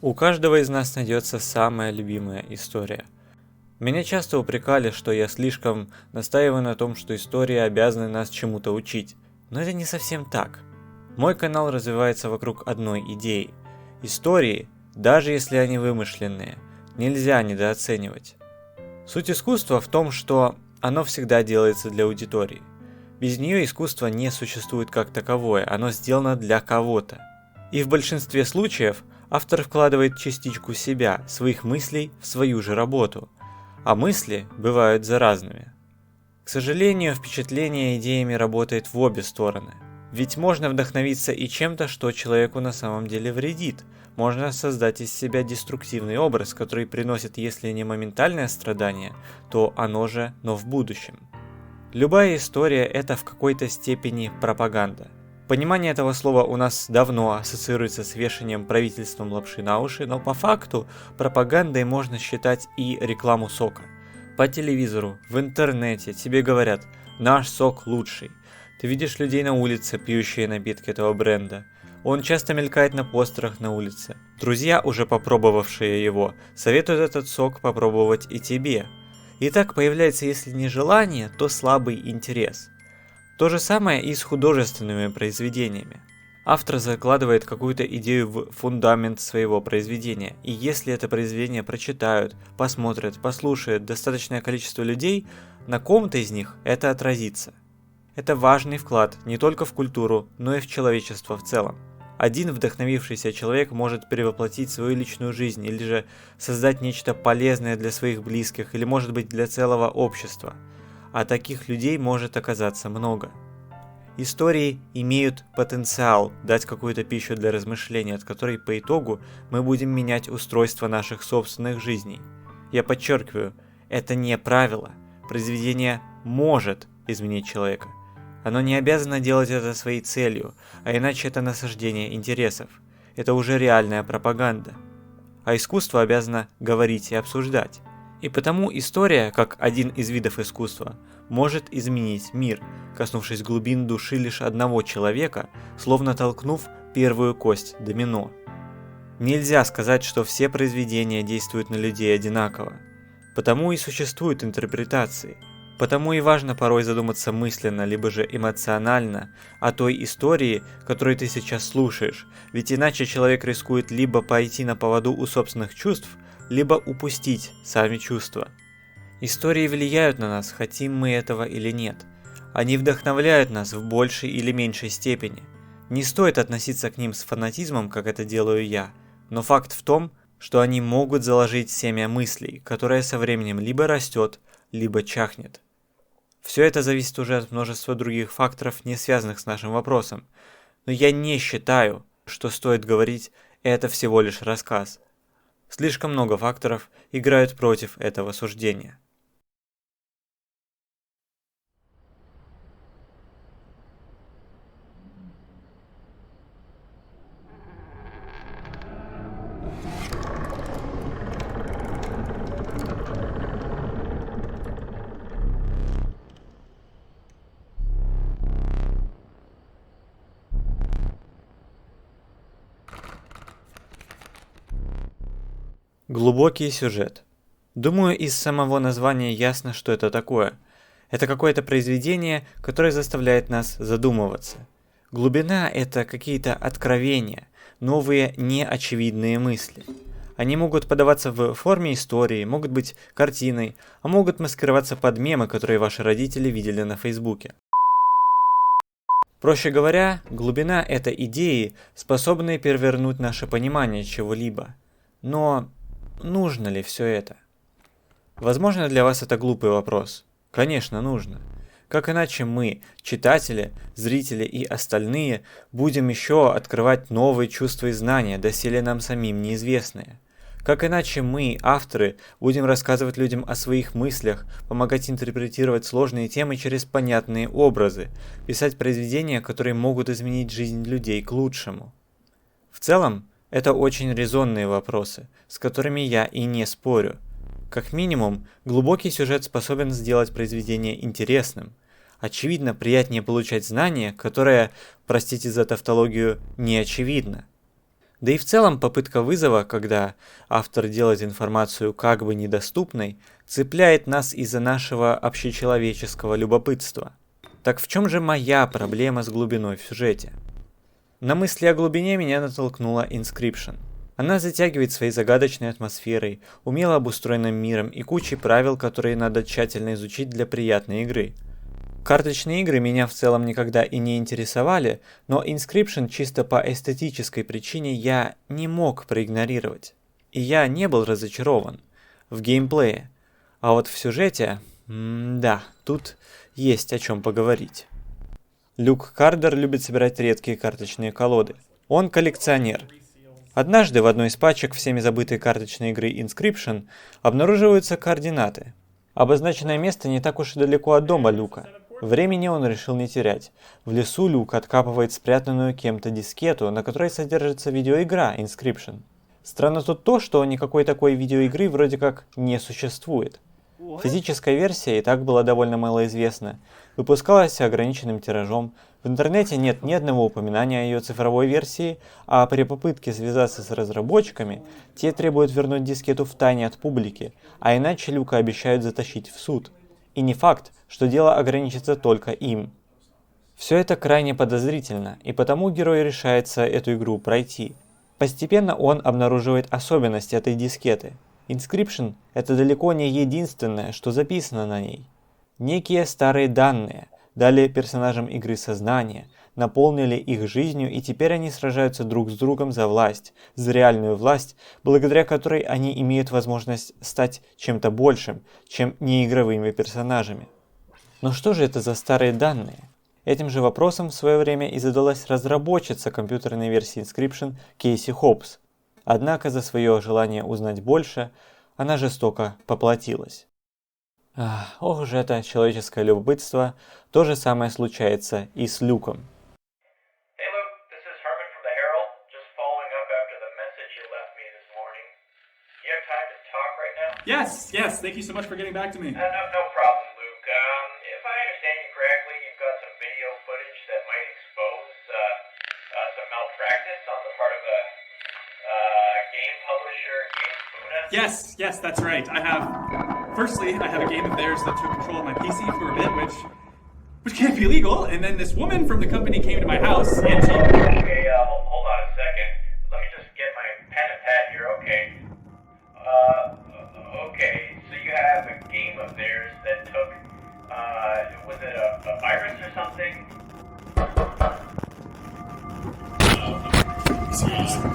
У каждого из нас найдется самая любимая история. Меня часто упрекали, что я слишком настаиваю на том, что истории обязаны нас чему-то учить. Но это не совсем так. Мой канал развивается вокруг одной идеи. Истории, даже если они вымышленные, нельзя недооценивать. Суть искусства в том, что оно всегда делается для аудитории. Без нее искусство не существует как таковое, оно сделано для кого-то. И в большинстве случаев автор вкладывает частичку себя, своих мыслей в свою же работу. А мысли бывают заразными. К сожалению, впечатление идеями работает в обе стороны. Ведь можно вдохновиться и чем-то, что человеку на самом деле вредит. Можно создать из себя деструктивный образ, который приносит, если не моментальное страдание, то оно же, но в будущем. Любая история – это в какой-то степени пропаганда. Понимание этого слова у нас давно ассоциируется с вешанием правительством лапши на уши, но по факту пропагандой можно считать и рекламу сока. По телевизору, в интернете тебе говорят «наш сок лучший». Ты видишь людей на улице, пьющие напитки этого бренда. Он часто мелькает на постерах на улице. Друзья, уже попробовавшие его, советуют этот сок попробовать и тебе. И так появляется, если не желание, то слабый интерес. То же самое и с художественными произведениями. Автор закладывает какую-то идею в фундамент своего произведения, и если это произведение прочитают, посмотрят, послушают достаточное количество людей, на ком-то из них это отразится. Это важный вклад не только в культуру, но и в человечество в целом. Один вдохновившийся человек может перевоплотить свою личную жизнь или же создать нечто полезное для своих близких или, может быть, для целого общества. А таких людей может оказаться много. Истории имеют потенциал дать какую-то пищу для размышления, от которой по итогу мы будем менять устройство наших собственных жизней. Я подчеркиваю, это не правило. Произведение может изменить человека. Оно не обязано делать это своей целью, а иначе это насаждение интересов. Это уже реальная пропаганда. А искусство обязано говорить и обсуждать. И потому история, как один из видов искусства, может изменить мир, коснувшись глубин души лишь одного человека, словно толкнув первую кость домино. Нельзя сказать, что все произведения действуют на людей одинаково. Потому и существуют интерпретации. Потому и важно порой задуматься мысленно, либо же эмоционально о той истории, которую ты сейчас слушаешь, ведь иначе человек рискует либо пойти на поводу у собственных чувств, либо упустить сами чувства. Истории влияют на нас, хотим мы этого или нет. Они вдохновляют нас в большей или меньшей степени. Не стоит относиться к ним с фанатизмом, как это делаю я, но факт в том, что они могут заложить семя мыслей, которое со временем либо растет, либо чахнет. Все это зависит уже от множества других факторов, не связанных с нашим вопросом. Но я не считаю, что стоит говорить «это всего лишь рассказ». Слишком много факторов играют против этого суждения. Глубокий сюжет. Думаю, из самого названия ясно, что это такое. Это какое-то произведение, которое заставляет нас задумываться. Глубина – это какие-то откровения, новые неочевидные мысли. Они могут подаваться в форме истории, могут быть картиной, а могут маскироваться под мемы, которые ваши родители видели на Фейсбуке. Проще говоря, глубина – это идеи, способные перевернуть наше понимание чего-либо. Но нужно ли все это? Возможно, для вас это глупый вопрос. Конечно, нужно. Как иначе мы, читатели, зрители и остальные, будем еще открывать новые чувства и знания, доселе нам самим неизвестные? Как иначе мы, авторы, будем рассказывать людям о своих мыслях, помогать интерпретировать сложные темы через понятные образы, писать произведения, которые могут изменить жизнь людей к лучшему? В целом, это очень резонные вопросы, с которыми я и не спорю. Как минимум, глубокий сюжет способен сделать произведение интересным. Очевидно, приятнее получать знание, которое, простите за тавтологию, не очевидно. Да и в целом попытка вызова, когда автор делает информацию как бы недоступной, цепляет нас из-за нашего общечеловеческого любопытства. Так в чем же моя проблема с глубиной в сюжете? На мысли о глубине меня натолкнула Inscryption. Она затягивает своей загадочной атмосферой, умело обустроенным миром и кучей правил, которые надо тщательно изучить для приятной игры. Карточные игры меня в целом никогда и не интересовали, но Inscryption чисто по эстетической причине я не мог проигнорировать. И я не был разочарован в геймплее. А вот в сюжете, да, тут есть о чем поговорить. Люк Кардер любит собирать редкие карточные колоды. Он коллекционер. Однажды в одной из пачек всеми забытой карточной игры Inscryption обнаруживаются координаты. Обозначенное место не так уж и далеко от дома Люка. Времени он решил не терять. В лесу Люк откапывает спрятанную кем-то дискету, на которой содержится видеоигра Inscryption. Странно тут то, что никакой такой видеоигры вроде как не существует. Физическая версия и так была довольно малоизвестна. Выпускалась ограниченным тиражом. В интернете нет ни одного упоминания о ее цифровой версии, а при попытке связаться с разработчиками, те требуют вернуть дискету в тайне от публики, а иначе Люка обещают затащить в суд. И не факт, что дело ограничится только им. Все это крайне подозрительно, и потому герой решается эту игру пройти. Постепенно он обнаруживает особенности этой дискеты. Inscryption – это далеко не единственное, что записано на ней. Некие старые данные дали персонажам игры сознание, наполнили их жизнью, и теперь они сражаются друг с другом за власть, за реальную власть, благодаря которой они имеют возможность стать чем-то большим, чем неигровыми персонажами. Но что же это за старые данные? Этим же вопросом в свое время и задалась разработчица компьютерной версии Inscryption Кейси Хопс. Однако за свое желание узнать больше она жестоко поплатилась. Ох уж это человеческое любопытство, то же самое случается и с Люком. Yes, thank you so much for getting back to me. No problem, Luke. If I understand you correctly, you've got some video footage that might expose some malpractice on the part of a game publisher, GameSpuna. Yes, that's right. Firstly, I have a game of theirs that took control of my PC for a bit, which can't be legal, and then this woman from the company came to my house, and she... Okay, hold on a second. Let me just get my pen and pad here, okay. Okay, so you have a game of theirs that took, was it a virus or something? Seriously.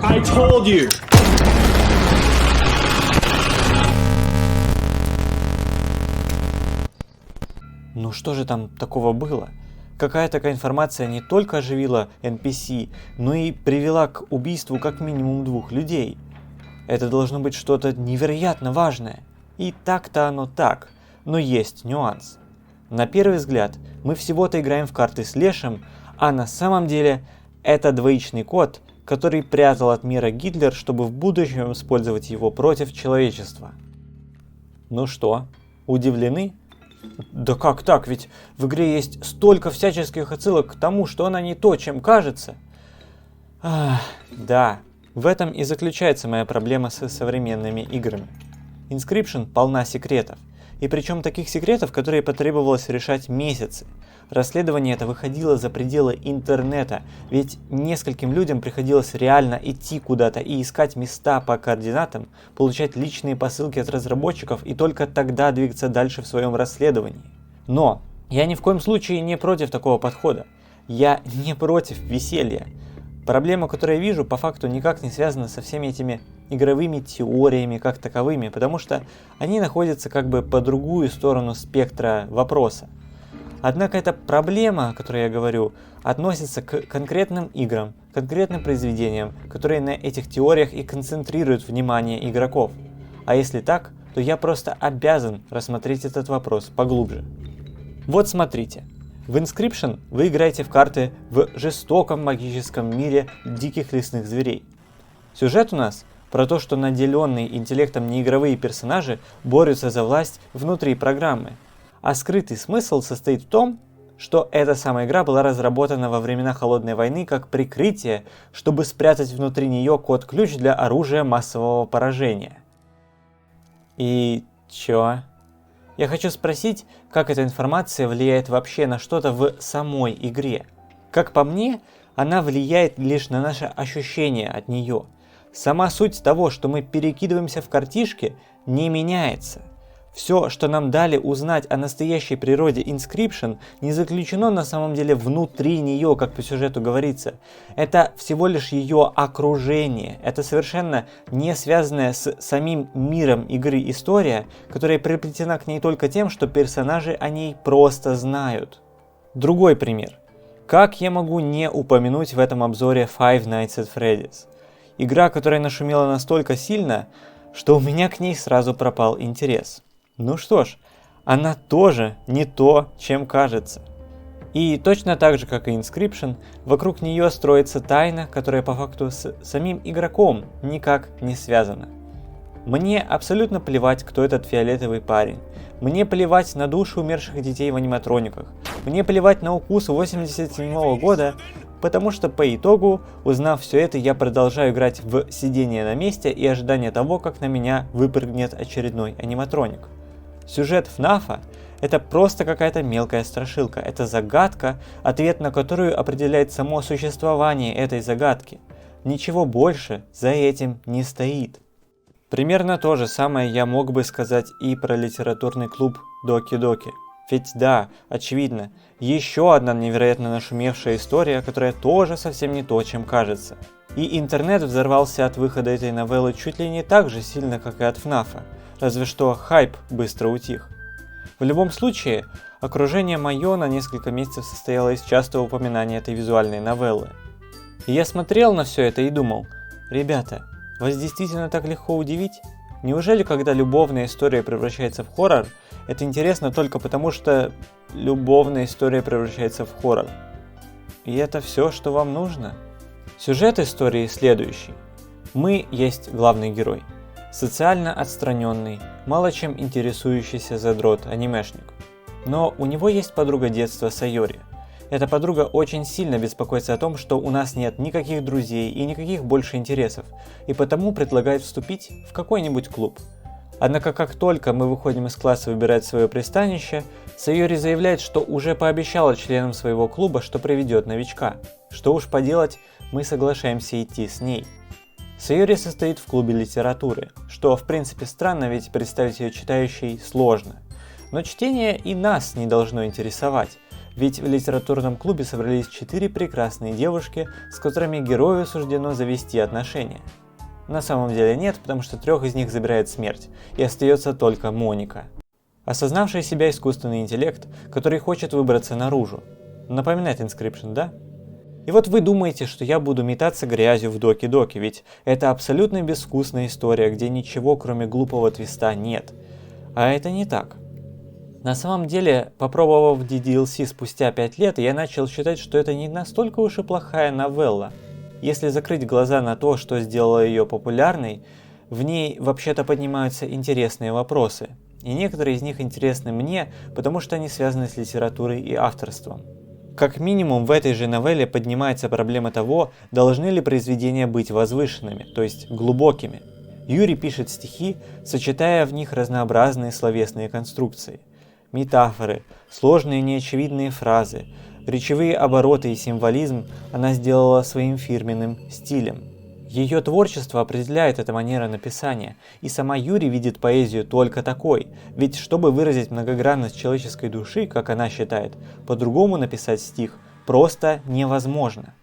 I told you! Ну что же там такого было? Какая такая информация не только оживила NPC, но и привела к убийству как минимум 2 людей. Это должно быть что-то невероятно важное. И так-то оно так, но есть нюанс. На первый взгляд, мы всего-то играем в карты с Лешем, а на самом деле это двоичный код, который прятал от мира Гитлер, чтобы в будущем использовать его против человечества. Ну что, удивлены? Да как так, ведь в игре есть столько всяческих отсылок к тому, что она не то, чем кажется. Да, в этом и заключается моя проблема с современными играми. Inscryption полна секретов, и причем таких секретов, которые потребовалось решать месяцы. Расследование это выходило за пределы интернета, ведь нескольким людям приходилось реально идти куда-то и искать места по координатам, получать личные посылки от разработчиков и только тогда двигаться дальше в своем расследовании. Но я ни в коем случае не против такого подхода. Я не против веселья. Проблема, которую я вижу, по факту никак не связана со всеми этими игровыми теориями как таковыми, потому что они находятся как бы по другую сторону спектра вопроса. Однако эта проблема, о которой я говорю, относится к конкретным играм, конкретным произведениям, которые на этих теориях и концентрируют внимание игроков. А если так, то я просто обязан рассмотреть этот вопрос поглубже. Вот смотрите. В Inscryption вы играете в карты в жестоком магическом мире диких лесных зверей. Сюжет у нас про то, что наделенные интеллектом неигровые персонажи борются за власть внутри программы. А скрытый смысл состоит в том, что эта самая игра была разработана во времена Холодной войны как прикрытие, чтобы спрятать внутри нее код-ключ для оружия массового поражения. И чё? Я хочу спросить, как эта информация влияет вообще на что-то в самой игре. Как по мне, она влияет лишь на наше ощущение от нее. Сама суть того, что мы перекидываемся в картишки, не меняется. Все, что нам дали узнать о настоящей природе Inscryption, не заключено на самом деле внутри нее, как по сюжету говорится. Это всего лишь ее окружение. Это совершенно не связанная с самим миром игры история, которая приплетена к ней только тем, что персонажи о ней просто знают. Другой пример. Как я могу не упомянуть в этом обзоре Five Nights at Freddy's? Игра, которая нашумела настолько сильно, что у меня к ней сразу пропал интерес. Ну что ж, она тоже не то, чем кажется. И точно так же, как и Inscryption, вокруг нее строится тайна, которая по факту с самим игроком никак не связана. Мне абсолютно плевать, кто этот фиолетовый парень. Мне плевать на души умерших детей в аниматрониках. Мне плевать на укус 87 года, потому что по итогу, узнав все это, я продолжаю играть в сидение на месте и ожидание того, как на меня выпрыгнет очередной аниматроник. Сюжет ФНАФа – это просто какая-то мелкая страшилка, это загадка, ответ на которую определяет само существование этой загадки. Ничего больше за этим не стоит. Примерно то же самое я мог бы сказать и про литературный клуб Доки-Доки. Ведь да, очевидно, еще одна невероятно нашумевшая история, которая тоже совсем не то, чем кажется. И интернет взорвался от выхода этой новеллы чуть ли не так же сильно, как и от ФНАФа, разве что хайп быстро утих. В любом случае, окружение мое на несколько месяцев состояло из частого упоминания этой визуальной новеллы. И я смотрел на все это и думал, ребята, вас действительно так легко удивить? Неужели, когда любовная история превращается в хоррор, это интересно только потому, что любовная история превращается в хоррор? И это все, что вам нужно? Сюжет истории следующий. Мы есть главный герой. Социально отстраненный, мало чем интересующийся задрот-анимешник. Но у него есть подруга детства Сайори. Эта подруга очень сильно беспокоится о том, что у нас нет никаких друзей и никаких больше интересов, и потому предлагает вступить в какой-нибудь клуб. Однако как только мы выходим из класса выбирать свое пристанище, Сайори заявляет, что уже пообещала членам своего клуба, что приведет новичка. Что уж поделать, мы соглашаемся идти с ней. Сайори состоит в клубе литературы, что в принципе странно, ведь представить ее читающей сложно. Но чтение и нас не должно интересовать, ведь в литературном клубе собрались 4 прекрасные девушки, с которыми герою суждено завести отношения. На самом деле нет, потому что 3 из них забирает смерть, и остается только Моника. Осознавший себя искусственный интеллект, который хочет выбраться наружу. Напоминает Inscryption, да? И вот вы думаете, что я буду метаться грязью в Доки-Доки, ведь это абсолютно безвкусная история, где ничего кроме глупого твиста нет. А это не так. На самом деле, попробовав DDLC спустя 5 лет, я начал считать, что это не настолько уж и плохая новелла. Если закрыть глаза на то, что сделало ее популярной, в ней вообще-то поднимаются интересные вопросы. И некоторые из них интересны мне, потому что они связаны с литературой и авторством. Как минимум в этой же новелле поднимается проблема того, должны ли произведения быть возвышенными, то есть глубокими. Юрий пишет стихи, сочетая в них разнообразные словесные конструкции. Метафоры, сложные неочевидные фразы, речевые обороты и символизм она сделала своим фирменным стилем. Ее творчество определяет эта манера написания, и сама Юри видит поэзию только такой, ведь чтобы выразить многогранность человеческой души, как она считает, по-другому написать стих просто невозможно.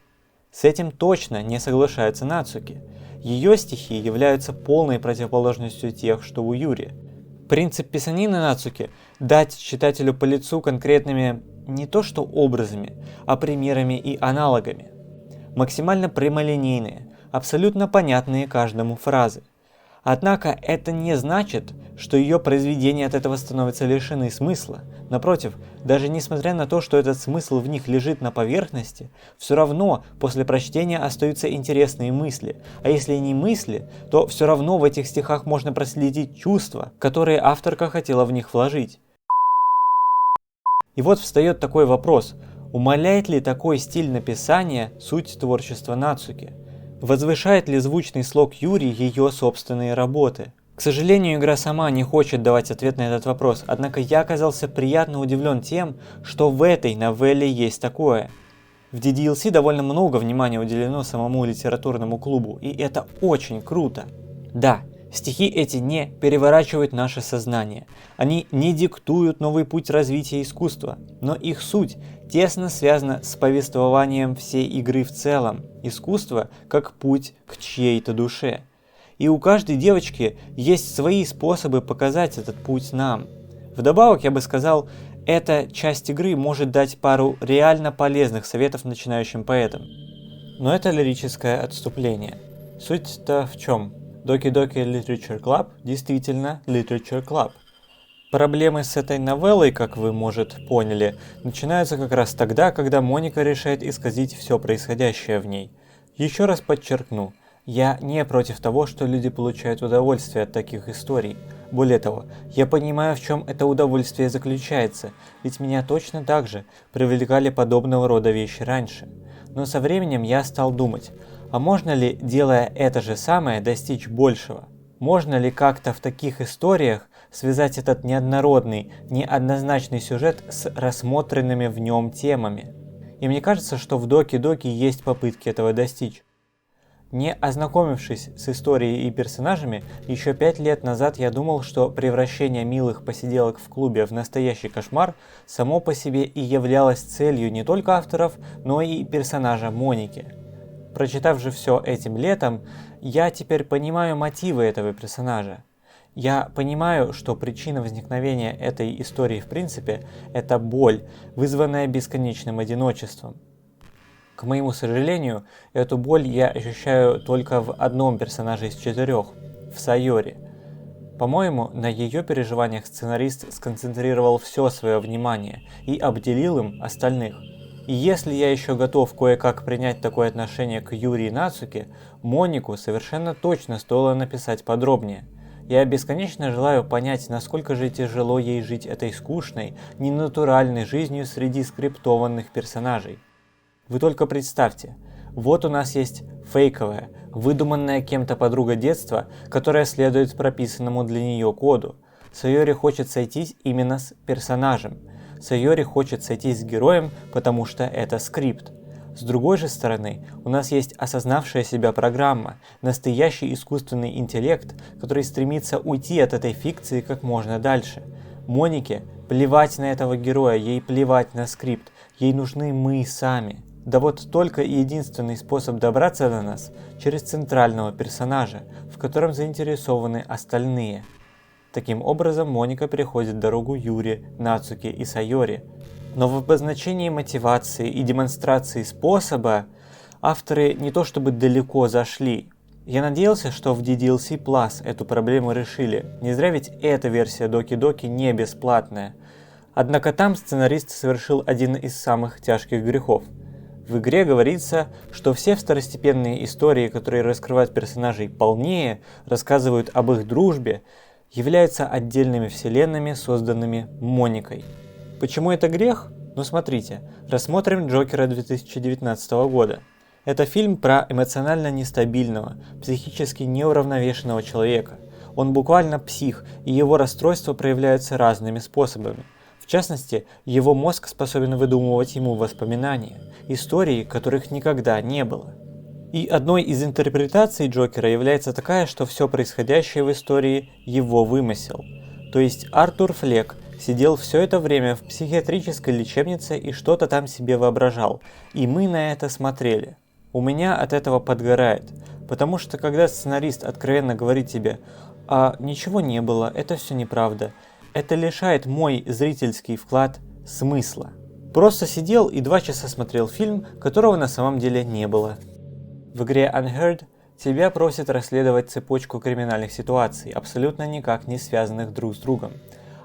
С этим точно не соглашается Нацуки. Ее стихи являются полной противоположностью тех, что у Юри. Принцип писанины Нацуки – дать читателю по лицу конкретными не то что образами, а примерами и аналогами. Максимально прямолинейные, абсолютно понятные каждому фразы. Однако это не значит, что ее произведения от этого становятся лишены смысла. Напротив, даже несмотря на то, что этот смысл в них лежит на поверхности, все равно после прочтения остаются интересные мысли. А если не мысли, то все равно в этих стихах можно проследить чувства, которые авторка хотела в них вложить. И вот встает такой вопрос, умаляет ли такой стиль написания суть творчества Нацуки? Возвышает ли звучный слог Юри ее собственные работы? К сожалению, игра сама не хочет давать ответ на этот вопрос, однако я оказался приятно удивлен тем, что в этой новелле есть такое. В DDLC довольно много внимания уделено самому литературному клубу, и это очень круто. Да, стихи эти не переворачивают наше сознание, они не диктуют новый путь развития искусства, но их суть тесно связана с повествованием всей игры в целом, искусство как путь к чьей-то душе. И у каждой девочки есть свои способы показать этот путь нам. Вдобавок, я бы сказал, эта часть игры может дать пару реально полезных советов начинающим поэтам. Но это лирическое отступление. Суть-то в чем? Doki Doki Literature Club действительно Literature Club. Проблемы с этой новеллой, как вы, может, поняли, начинаются как раз тогда, когда Моника решает исказить все происходящее в ней. Еще раз подчеркну, я не против того, что люди получают удовольствие от таких историй. Более того, я понимаю, в чем это удовольствие заключается, ведь меня точно так же привлекали подобного рода вещи раньше. Но со временем я стал думать, а можно ли, делая это же самое, достичь большего? Можно ли как-то в таких историях связать этот неоднородный, неоднозначный сюжет с рассмотренными в нем темами? И мне кажется, что в Доки Доки есть попытки этого достичь. Не ознакомившись с историей и персонажами, еще 5 лет назад я думал, что превращение милых посиделок в клубе в настоящий кошмар само по себе и являлось целью не только авторов, но и персонажа Моники. Прочитав же все этим летом, я теперь понимаю мотивы этого персонажа. Я понимаю, что причина возникновения этой истории в принципе – это боль, вызванная бесконечным одиночеством. К моему сожалению, эту боль я ощущаю только в одном персонаже из 4, в Сайори. По-моему, на ее переживаниях сценарист сконцентрировал все свое внимание и обделил им остальных. И если я еще готов кое-как принять такое отношение к Юри и Нацуке, Монику совершенно точно стоило написать подробнее. Я бесконечно желаю понять, насколько же тяжело ей жить этой скучной, ненатуральной жизнью среди скриптованных персонажей. Вы только представьте, вот у нас есть фейковая, выдуманная кем-то подруга детства, которая следует прописанному для нее коду. Сайори хочет сойтись именно с персонажем. Сайори хочет сойтись с героем, потому что это скрипт. С другой же стороны, у нас есть осознавшая себя программа, настоящий искусственный интеллект, который стремится уйти от этой фикции как можно дальше. Монике плевать на этого героя, ей плевать на скрипт, ей нужны мы сами. Да вот только и единственный способ добраться до нас через центрального персонажа, в котором заинтересованы остальные. Таким образом, Моника переходит дорогу Юри, Нацуке и Сайори. Но в обозначении мотивации и демонстрации способа авторы не то чтобы далеко зашли. Я надеялся, что в DDLC Plus эту проблему решили, не зря ведь эта версия Доки Доки не бесплатная. Однако там сценарист совершил один из самых тяжких грехов. В игре говорится, что все второстепенные истории, которые раскрывают персонажей полнее, рассказывают об их дружбе, являются отдельными вселенными, созданными Моникой. Почему это грех? Ну смотрите, рассмотрим Джокера 2019 года. Это фильм про эмоционально нестабильного, психически неуравновешенного человека. Он буквально псих, и его расстройства проявляются разными способами. В частности, его мозг способен выдумывать ему воспоминания, истории, которых никогда не было. И одной из интерпретаций Джокера является такая, что все происходящее в истории – его вымысел. То есть Артур Флек сидел все это время в психиатрической лечебнице и что-то там себе воображал, и мы на это смотрели. У меня от этого подгорает, потому что когда сценарист откровенно говорит тебе «а ничего не было, это все неправда», это лишает мой зрительский вклад смысла. Просто сидел и 2 часа смотрел фильм, которого на самом деле не было. В игре Unheard тебя просят расследовать цепочку криминальных ситуаций, абсолютно никак не связанных друг с другом.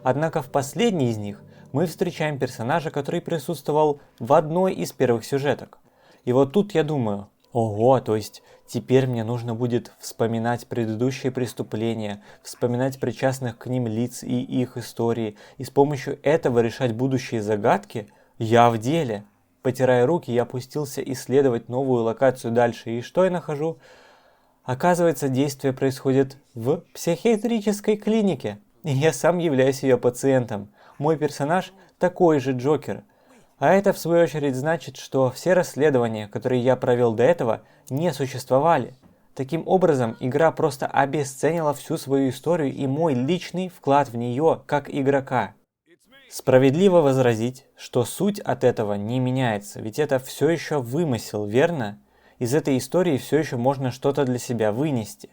Однако в последней из них мы встречаем персонажа, который присутствовал в одной из первых сюжеток. И вот тут я думаю, Ого, то есть теперь мне нужно будет вспоминать предыдущие преступления, вспоминать причастных к ним лиц и их истории, и с помощью этого решать будущие загадки? Я в деле! Потирая руки, я опустился исследовать новую локацию дальше, и что я нахожу? Оказывается, действие происходит в психиатрической клинике, и я сам являюсь ее пациентом. Мой персонаж такой же Джокер. А это в свою очередь значит, что все расследования, которые я провел до этого, не существовали. Таким образом, игра просто обесценила всю свою историю и мой личный вклад в нее как игрока. Справедливо возразить, что суть от этого не меняется, ведь это все еще вымысел, верно? Из этой истории все еще можно что-то для себя вынести.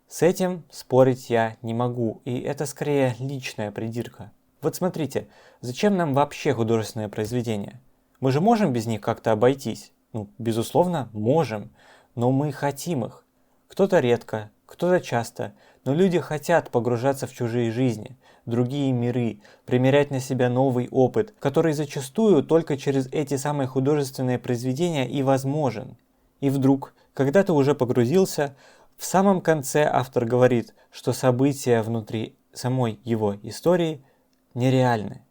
С этим спорить я не могу, и это скорее личная придирка. Вот смотрите, зачем нам вообще художественное произведение? Мы же можем без них как-то обойтись? Безусловно, можем, но мы хотим их. Кто-то редко, кто-то часто, но люди хотят погружаться в чужие жизни, другие миры, примерять на себя новый опыт, который зачастую только через эти самые художественные произведения и возможен. И вдруг, когда ты уже погрузился, в самом конце автор говорит, что события внутри самой его истории нереальны.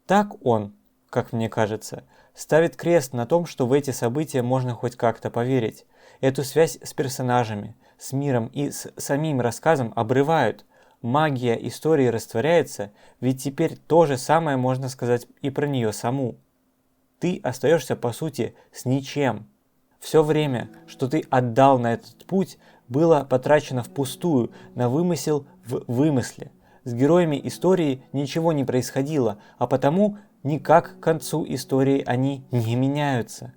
Так он, как мне кажется, ставит крест на том, что в эти события можно хоть как-то поверить. Эту связь с персонажами, с миром и с самим рассказом обрывают. Магия истории растворяется, ведь теперь то же самое можно сказать и про нее саму. Ты остаешься по сути с ничем. Все время, что ты отдал на этот путь, было потрачено впустую, на вымысел в вымысле. С героями истории ничего не происходило, а потому никак к концу истории они не меняются.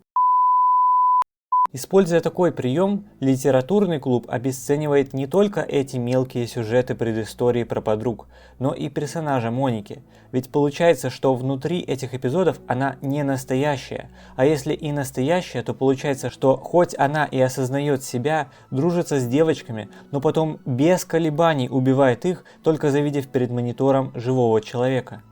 Используя такой прием, литературный клуб обесценивает не только эти мелкие сюжеты предыстории про подруг, но и персонажа Моники. Ведь получается, что внутри этих эпизодов она не настоящая, а если и настоящая, то получается, что хоть она и осознает себя, дружится с девочками, но потом без колебаний убивает их, только завидев перед монитором живого человека.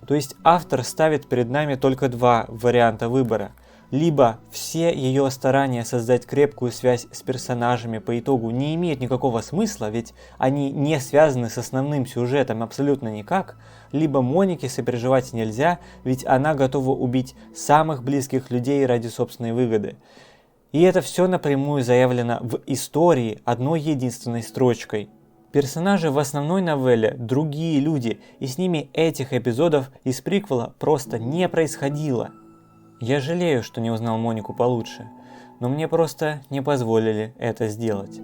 То есть автор ставит перед нами только два варианта выбора. Либо все ее старания создать крепкую связь с персонажами по итогу не имеют никакого смысла, ведь они не связаны с основным сюжетом абсолютно никак, либо Монике сопереживать нельзя, ведь она готова убить самых близких людей ради собственной выгоды. И это все напрямую заявлено в истории одной единственной строчкой. Персонажи в основной новелле другие люди, и с ними этих эпизодов из приквела просто не происходило. Я жалею, что не узнал Монику получше, но мне просто не позволили это сделать.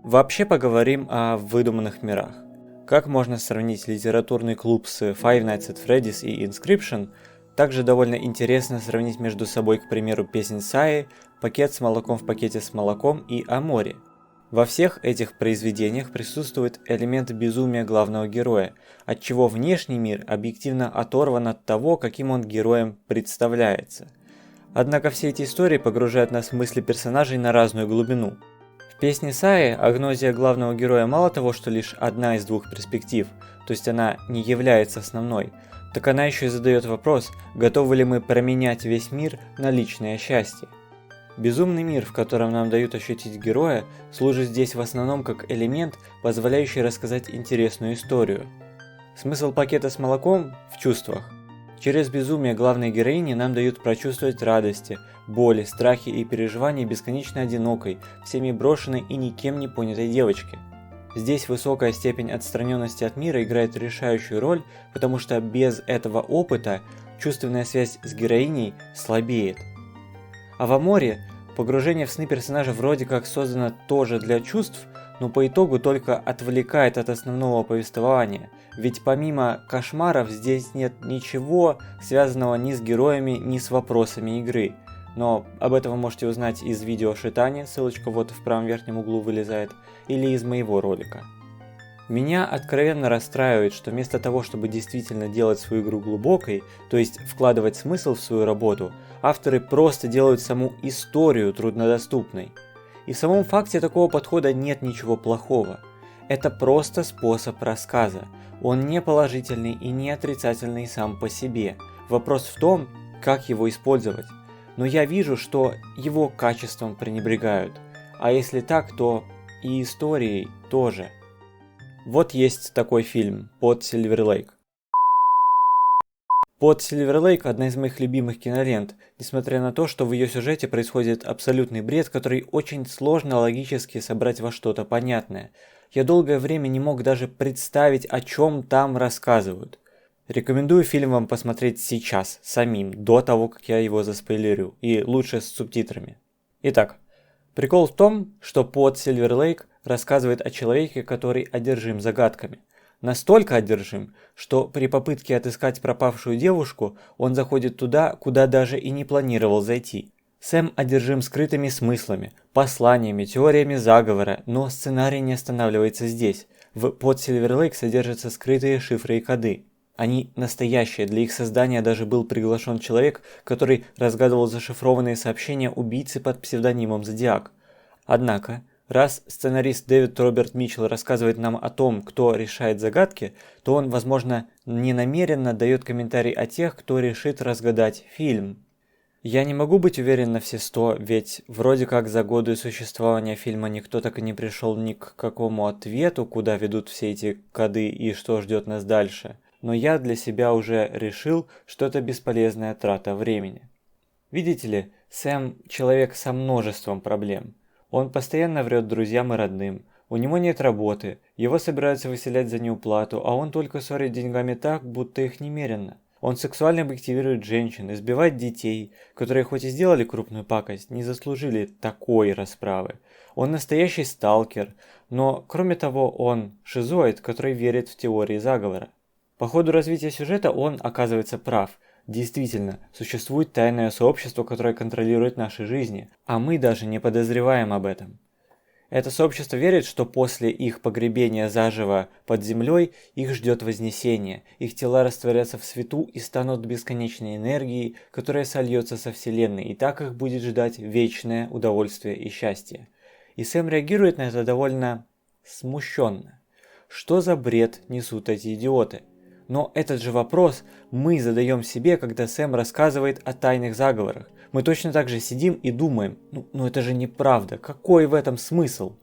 Вообще поговорим о выдуманных мирах. Как можно сравнить литературный клуб с Five Nights at Freddy's и Inscription, также довольно интересно сравнить между собой, к примеру, песнь Саи, Пакет с молоком в пакете с молоком и Амори. Во всех этих произведениях присутствует элемент безумия главного героя, отчего внешний мир объективно оторван от того, каким он героем представляется. Однако все эти истории погружают нас в мысли персонажей на разную глубину. В песне Саи агнозия главного героя мало того, что лишь одна из двух перспектив, то есть она не является основной, так она еще и задает вопрос, готовы ли мы променять весь мир на личное счастье. Безумный мир, в котором нам дают ощутить героя, служит здесь в основном как элемент, позволяющий рассказать интересную историю. Смысл пакета с молоком в чувствах. Через безумие главной героини нам дают прочувствовать радости, боли, страхи и переживания бесконечно одинокой, всеми брошенной и никем не понятой девочки. Здесь высокая степень отстраненности от мира играет решающую роль, потому что без этого опыта чувственная связь с героиней слабеет. А в Аморе погружение в сны персонажа вроде как создано тоже для чувств, но по итогу только отвлекает от основного повествования, ведь помимо кошмаров здесь нет ничего связанного ни с героями, ни с вопросами игры. Но об этом вы можете узнать из видео Шитани, ссылочка вот в правом верхнем углу вылезает, или из моего ролика. Меня откровенно расстраивает, что вместо того, чтобы действительно делать свою игру глубокой, то есть вкладывать смысл в свою работу, авторы просто делают саму историю труднодоступной. И в самом факте такого подхода нет ничего плохого. Это просто способ рассказа. Он не положительный и не отрицательный сам по себе. Вопрос в том, как его использовать. но я вижу, что его качеством пренебрегают. А если так, то и историей тоже. Вот есть такой фильм «Под Сильвер Лейк». «Под Сильвер Лейк» – одна из моих любимых кинолент, несмотря на то, что в ее сюжете происходит абсолютный бред, который очень сложно логически собрать во что-то понятное. Я долгое время не мог даже представить, о чем там рассказывают. Рекомендую фильм вам посмотреть сейчас, самим, до того, как я его заспойлерю, и лучше с субтитрами. Итак, прикол в том, что «Под Сильвер Лейк» рассказывает о человеке, который одержим загадками. Настолько одержим, что при попытке отыскать пропавшую девушку, он заходит туда, куда даже и не планировал зайти. Сэм одержим скрытыми смыслами, посланиями, теориями заговора, но сценарий не останавливается здесь. В «Под Сильвер Лейк» содержатся скрытые шифры и коды. Они настоящие, для их создания даже был приглашен человек, который разгадывал зашифрованные сообщения убийцы под псевдонимом Зодиак. Однако, раз сценарист Дэвид Роберт Митчелл рассказывает нам о том, кто решает загадки, то он, возможно, ненамеренно дает комментарий о тех, кто решит разгадать фильм. Я не могу быть уверен на все 100, ведь вроде как за годы существования фильма никто так и не пришел ни к какому ответу, куда ведут все эти коды и что ждет нас дальше. Но я для себя уже решил, что это бесполезная трата времени. Видите ли, Сэм – человек со множеством проблем. Он постоянно врет друзьям и родным, у него нет работы, его собираются выселять за неуплату, а он только ссорит деньгами так, будто их немерено. Он сексуально объективирует женщин, избивает детей, которые хоть и сделали крупную пакость, не заслужили такой расправы. Он настоящий сталкер, но кроме того он шизоид, который верит в теории заговора. По ходу развития сюжета он оказывается прав. Действительно, существует тайное сообщество, которое контролирует наши жизни, а мы даже не подозреваем об этом. Это сообщество верит, что после их погребения заживо под землей их ждет вознесение, их тела растворятся в свету и станут бесконечной энергией, которая сольется со Вселенной, и так их будет ждать вечное удовольствие и счастье. И Сэм реагирует на это довольно смущенно. Что за бред несут эти идиоты? Но этот же вопрос мы задаем себе, когда Сэм рассказывает о тайных заговорах. Мы точно так же сидим и думаем, ну это же неправда, какой в этом смысл?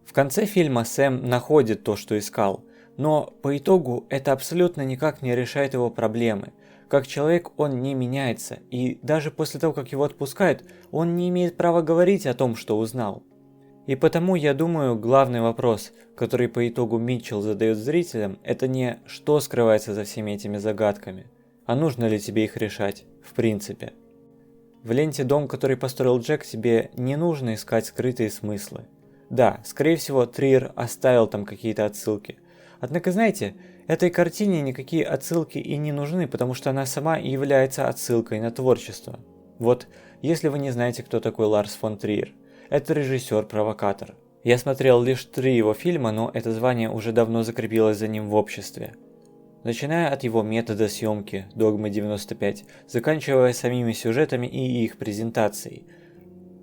В конце фильма Сэм находит то, что искал, но по итогу это абсолютно никак не решает его проблемы. Как человек он не меняется, и даже после того, как его отпускают, он не имеет права говорить о том, что узнал. И потому, я думаю, главный вопрос, который по итогу Митчелл задает зрителям, это не что скрывается за всеми этими загадками, а нужно ли тебе их решать, в принципе. В ленте «Дом, который построил Джек» тебе не нужно искать скрытые смыслы. Да, скорее всего, Триер оставил там какие-то отсылки. Однако, знаете, этой картине никакие отсылки и не нужны, потому что она сама и является отсылкой на творчество. Вот, если вы не знаете, кто такой Ларс фон Триер, это режиссер-провокатор. Я смотрел лишь 3 его фильма, но это звание уже давно закрепилось за ним в обществе. Начиная от его метода съемки «Догмы 95», заканчивая самими сюжетами и их презентацией.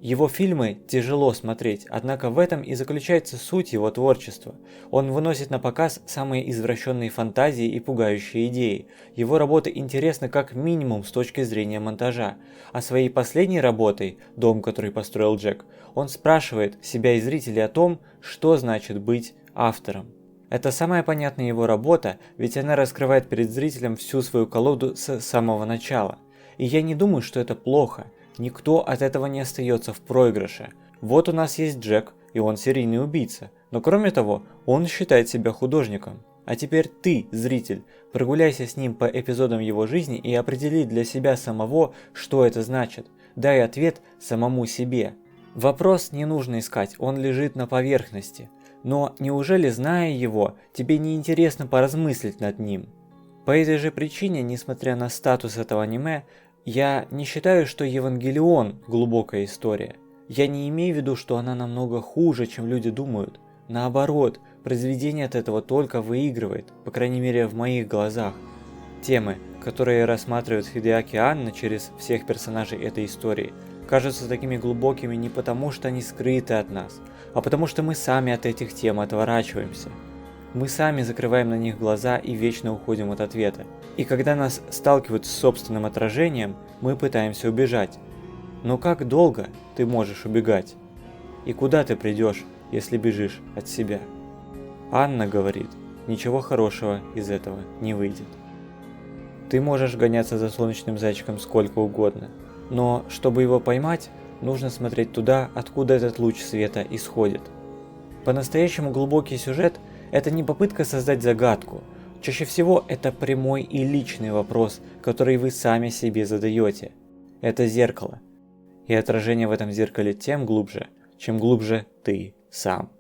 Его фильмы тяжело смотреть, однако в этом и заключается суть его творчества. Он выносит на показ самые извращенные фантазии и пугающие идеи. Его работы интересны как минимум с точки зрения монтажа. А своей последней работой, «Дом, который построил Джек», он спрашивает себя и зрителей о том, что значит быть автором. Это самая понятная его работа, ведь она раскрывает перед зрителем всю свою колоду с самого начала. И я не думаю, что это плохо. Никто от этого не остается в проигрыше. Вот у нас есть Джек, и он серийный убийца. Но кроме того, он считает себя художником. А теперь ты, зритель, прогуляйся с ним по эпизодам его жизни и определи для себя самого, что это значит. Дай ответ самому себе. Вопрос не нужно искать, он лежит на поверхности. Но неужели, зная его, тебе не интересно поразмыслить над ним? По этой же причине, несмотря на статус этого аниме, я не считаю, что Евангелион – глубокая история. Я не имею в виду, что она намного хуже, чем люди думают. Наоборот, произведение от этого только выигрывает, по крайней мере в моих глазах. Темы, которые рассматривает Хидеаки Анно через всех персонажей этой истории, кажутся такими глубокими не потому, что они скрыты от нас, а потому что мы сами от этих тем отворачиваемся. Мы сами закрываем на них глаза и вечно уходим от ответа. И когда нас сталкивают с собственным отражением, мы пытаемся убежать. Но как долго ты можешь убегать? И куда ты придешь, если бежишь от себя? Анна говорит, ничего хорошего из этого не выйдет. Ты можешь гоняться за солнечным зайчиком сколько угодно, но чтобы его поймать, нужно смотреть туда, откуда этот луч света исходит. По-настоящему глубокий сюжет – это не попытка создать загадку. Чаще всего это прямой и личный вопрос, который вы сами себе задаете. Это зеркало. И отражение в этом зеркале тем глубже, чем глубже ты сам.